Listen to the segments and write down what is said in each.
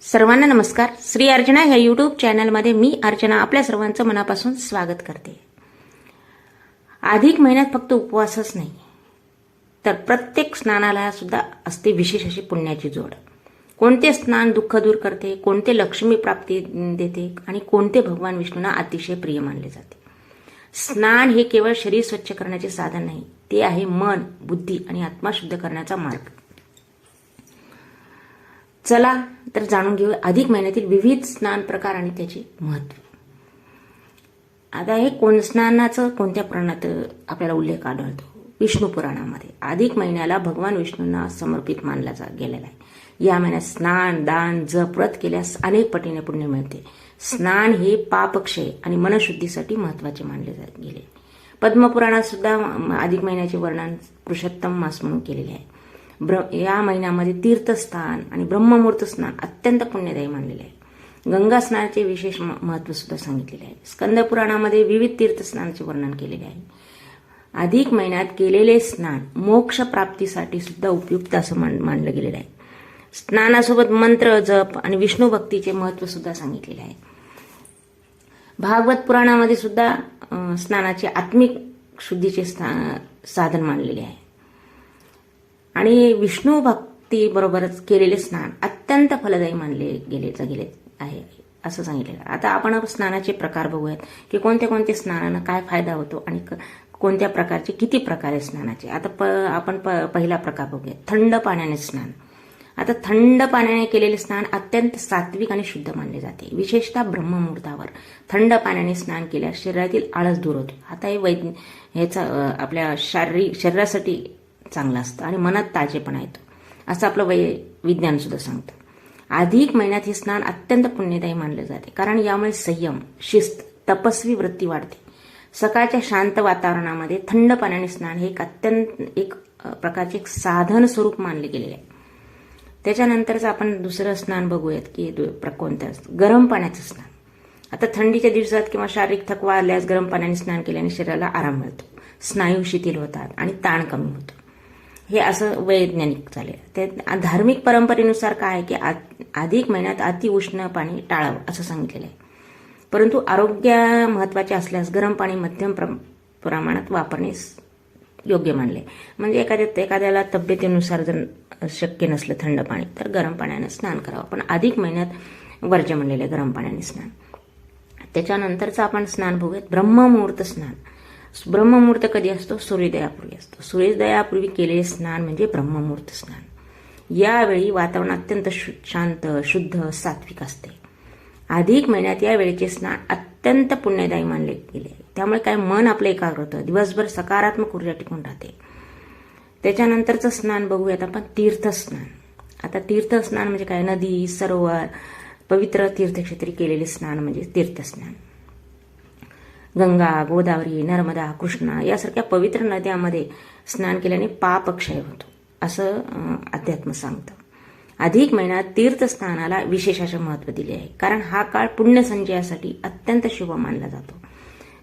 सर्वांना नमस्कार. श्री अर्चना या यूट्यूब चॅनलमध्ये मी अर्चना आपल्या सर्वांचं मनापासून स्वागत करते. अधिक महिन्यात फक्त उपवासच नाही तर प्रत्येक स्नानाला सुद्धा असते विशेष अशी पुण्याची जोड. कोणते स्नान दुःख दूर करते, कोणते लक्ष्मी प्राप्ती देते आणि कोणते भगवान विष्णूंना अतिशय प्रिय मानले जाते. स्नान हे केवळ शरीर स्वच्छ करण्याचे साधन नाही, ते आहे मन, बुद्धी आणि आत्मा शुद्ध करण्याचा मार्ग. चला तर जाणून घेऊ अधिक महिन्यातील विविध स्नान प्रकार आणि त्याचे महत्त्व. आता हे स्नानाचं कोणत्या पुराणात आपल्याला उल्लेख आढळतो? विष्णू पुराणामध्ये अधिक महिन्याला भगवान विष्णूंना समर्पित मानला गेलेला आहे. या महिन्यात स्नान, दान, जप, व्रत केल्यास अनेक पटीने पुण्य मिळते. स्नान हे पापक्षय आणि मनशुद्धीसाठी महत्त्वाचे मानले गेले. पद्मपुराणात सुद्धा अधिक महिन्याचे वर्णन पुरुषोत्तम मास म्हणून केलेले आहे. या महिन्यामध्ये तीर्थस्नान आणि ब्रह्ममुहूर्त स्नान अत्यंत पुण्यदायी मानलेले आहे. गंगा स्नानाचे विशेष महत्त्व सुद्धा सांगितलेले आहे. स्कंद पुराणामध्ये विविध तीर्थस्नानाचे वर्णन केलेले आहे. अधिक महिन्यात केलेले स्नान मोक्ष प्राप्तीसाठी सुद्धा उपयुक्त असं मानलं गेलेलं आहे. स्नानासोबत मंत्र, जप आणि विष्णू भक्तीचे महत्त्व सुद्धा सांगितलेले आहे. भागवत पुराणामध्ये सुद्धा स्नानाचे आत्मिक शुद्धीचे साधन मानलेले आहे. आणि विष्णू भक्ती बरोबरच केलेले स्नान अत्यंत फलदायी मानले गेले आहे असं सांगितलेलं. आता आपण स्नानाचे प्रकार बघूयात की कोणत्या कोणत्या स्नानानं काय फायदा होतो आणि कोणत्या प्रकारचे किती प्रकार आहेत स्नानाचे. आता आपण पहिला प्रकार बघूया, थंड पाण्याने स्नान. आता थंड पाण्याने केलेले स्नान अत्यंत सात्विक आणि शुद्ध मानले जाते. विशेषतः ब्रह्ममुहूर्तावर थंड पाण्याने स्नान केल्यास शरीरातील आळस दूर होतो. आता हे ह्याचा आपल्या शरीरासाठी चांगलं असतं आणि मनात ताजेपणा येतो असं आपलं विज्ञान सुद्धा सांगतं. अधिक महिन्यात हे स्नान अत्यंत पुण्यदायी मानले जाते, कारण यामुळे संयम, शिस्त, तपस्वी वृत्ती वाढते. सकाळच्या शांत वातावरणामध्ये थंड पाण्याने स्नान हे एक प्रकारचे एक साधन स्वरूप मानले गेलेले आहे. त्याच्यानंतरच आपण दुसरं स्नान बघूयात की कोणतं असतं, गरम पाण्याचं स्नान. आता थंडीच्या दिवसात किंवा शारीरिक थकवा आल्यास गरम पाण्याने स्नान केल्याने शरीराला आराम मिळतो, स्नायू शिथिल होतात आणि ताण कमी होतो. हे असं वैज्ञानिक झाले. ते धार्मिक परंपरेनुसार काय आहे की अधिक महिन्यात अति उष्ण पाणी टाळावं असं सांगितलेलं आहे. परंतु आरोग्य महत्त्वाचे असल्यास गरम पाणी मध्यम प्रमाणात वापरणे योग्य मानले. म्हणजे एखाद्याला तब्येतीनुसार जर शक्य नसलं थंड पाणी तर गरम पाण्याने स्नान करावं, पण अधिक महिन्यात वर्ज्य म्हणलेलं आहे गरम पाण्याने स्नान. त्याच्यानंतरचं आपण स्नान बघूयात, ब्रह्ममुहूर्त स्नान. ब्रह्ममुहूर्त कधी असतो? सूर्योदयापूर्वी असतो. सूर्योदयापूर्वी केलेले स्नान म्हणजे ब्रह्ममुहूर्त स्नान. यावेळी वातावरण अत्यंत शांत, शुद्ध, सात्विक असते. अधिक महिन्यात या वेळेचे स्नान अत्यंत पुण्यदायी मानले गेले. त्यामुळे काय मन आपलं एकाग्र होतं, दिवसभर सकारात्मक ऊर्जा टिकून राहते. त्याच्यानंतरचं स्नान बघूयात आपण, तीर्थस्नान. आता तीर्थस्नान म्हणजे काय? नदी, सरोवर, पवित्र तीर्थक्षेत्री केलेले स्नान म्हणजे तीर्थस्नान. गंगा, गोदावरी, नर्मदा, कृष्णा यासारख्या पवित्र नद्यामध्ये स्नान केल्याने पापक्षय होतो असं अध्यात्म सांगतं. अधिक महिन्यात तीर्थस्नानाला विशेष असे महत्त्व दिले आहे, कारण हा काळ पुण्यसंचयासाठी अत्यंत शुभ मानला जातो.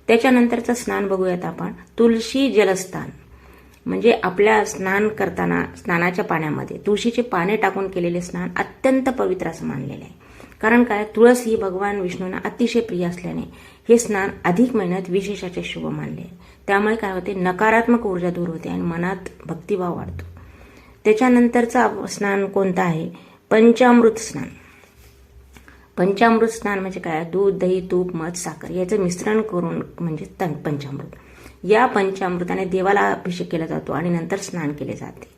त्याच्यानंतरचं स्नान बघूयात आपण, तुळशी जलस्नान. म्हणजे आपल्या स्नान करताना स्नानाच्या पाण्यामध्ये तुळशीचे पाने टाकून केलेले स्नान अत्यंत पवित्र असं मानलेले आहे. कारण काय? तुळस ही भगवान विष्णूंना अतिशय प्रिय असल्याने हे स्नान अधिक महिन्यात विशेषाचे शुभ मानले. त्यामुळे काय होते? नकारात्मक ऊर्जा दूर होते आणि मनात भक्तिभाव वाढतो. त्याच्यानंतरचं स्नान कोणतं आहे? पंचामृत स्नान. पंचामृत स्नान म्हणजे काय? दूध, दही, तूप, मध, साखर याचं मिश्रण करून म्हणजे पंचामृत. या पंचामृताने देवाला अभिषेक केला जातो आणि नंतर स्नान केले जाते.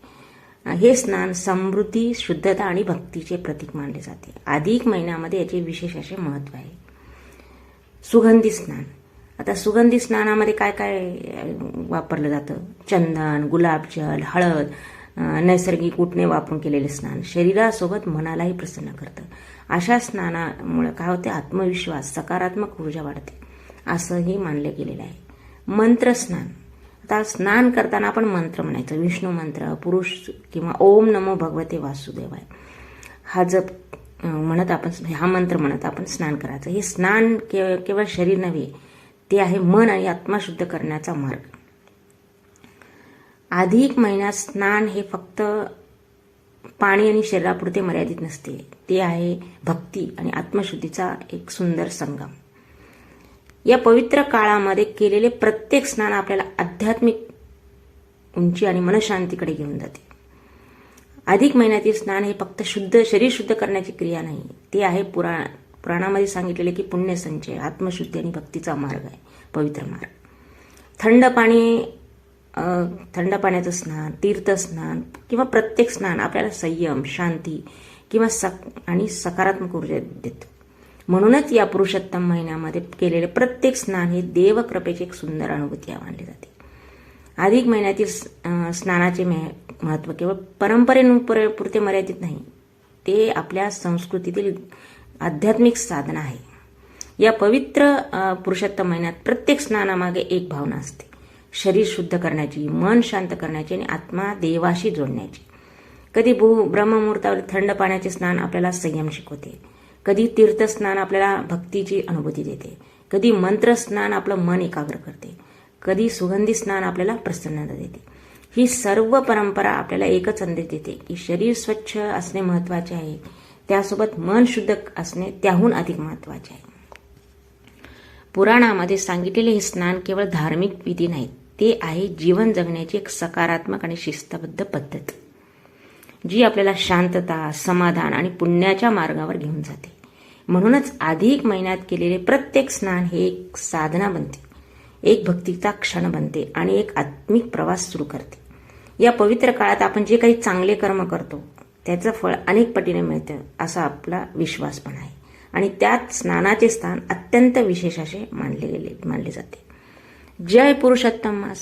हे स्नान समृद्धी, शुद्धता आणि भक्तीचे प्रतीक मानले जाते. अधिक महिन्यामध्ये याचे विशेष असे महत्त्व आहे. सुगंधी स्नान. आता सुगंधी स्नानामध्ये काय काय वापरलं जातं? चंदन, गुलाबजल, हळद, नैसर्गिक उटणे वापरून केलेले स्नान शरीरासोबत मनालाही प्रसन्न करतं. अशा स्नानामुळे काय होते? आत्मविश्वास, सकारात्मक ऊर्जा वाढते असंही मानलं गेलेलं आहे. मंत्र स्नान. आता स्नान करताना आपण मंत्र म्हणायचं, विष्णू मंत्र, पुरुष किंवा ओम नमो भगवते वासुदेवाय हा जप म्हणत आपण, हा मंत्र म्हणत आपण स्नान करायचं. हे स्नान केवळ शरीर नव्हे, ते आहे मन आणि आत्मा शुद्ध करण्याचा मार्ग. अधिक महिन्यात स्नान हे फक्त पाणी आणि शरीरापुरते मर्यादित नसते. ते आहे भक्ती आणि आत्मशुद्धीचा एक सुंदर संगम. या पवित्र काळामध्ये केलेले प्रत्येक स्नान आपल्याला आध्यात्मिक उंची आणि मनशांतीकडे घेऊन जाते. अधिक महिन्यातील स्नान हे फक्त शरीर शुद्ध करण्याची क्रिया नाही, ते आहे पुराणामध्ये सांगितलेले की पुण्यसंचय, आत्मशुद्धी आणि भक्तीचा मार्ग आहे, पवित्र मार्ग. थंड पाण्याचं स्नान, तीर्थस्नान किंवा प्रत्येक स्नान आपल्याला संयम, शांती किंवा सकारात्मक ऊर्जा देतो. म्हणूनच या पुरुषोत्तम महिन्यामध्ये केलेले प्रत्येक स्नान हे देवकृपेची एक सुंदर अनुभूती मानली जाते. अधिक महिन्यातील स्नानाचे महत्त्व केवळ परंपरेपुरते मर्यादित नाही, ते आपल्या संस्कृतीतील आध्यात्मिक साधना आहे. या पवित्र पुरुषोत्तम महिन्यात प्रत्येक स्नानामागे एक भावना असते, शरीर शुद्ध करण्याची, मन शांत करण्याची आणि आत्मा देवाशी जोडण्याची. कधी ब्रह्ममुहूर्तावर थंड पाण्याचे स्नान आपल्याला संयम शिकवते, कधी तीर्थस्नान आपल्याला भक्तीची अनुभूती देते, कधी मंत्र स्नान आपलं मन एकाग्र करते, कधी सुगंधी स्नान आपल्याला प्रसन्नता देते. ही सर्व परंपरा आपल्याला एकच संदेश देते की शरीर स्वच्छ असणे महत्त्वाचे आहे, त्यासोबत मन शुद्ध असणे त्याहून अधिक महत्त्वाचे आहे. पुराणामध्ये सांगितलेले हे स्नान केवळ धार्मिक विधी नाहीत, ते आहे जीवन जगण्याची एक सकारात्मक आणि शिस्तबद्ध पद्धत, जी आपल्याला शांतता, समाधान आणि पुण्याच्या मार्गावर घेऊन जाते. म्हणूनच अधिक महिन्यात केलेले प्रत्येक स्नान हे एक साधना बनते, एक भक्तीचा क्षण बनते आणि एक आत्मिक प्रवास सुरू करते. या पवित्र काळात आपण जे काही चांगले कर्म करतो त्याचं फळ अनेक पटीने मिळतं असा आपला विश्वास पण आहे आणि त्यात स्नानाचे स्थान अत्यंत विशेष असे मानले जाते. जय पुरुषोत्तम मास.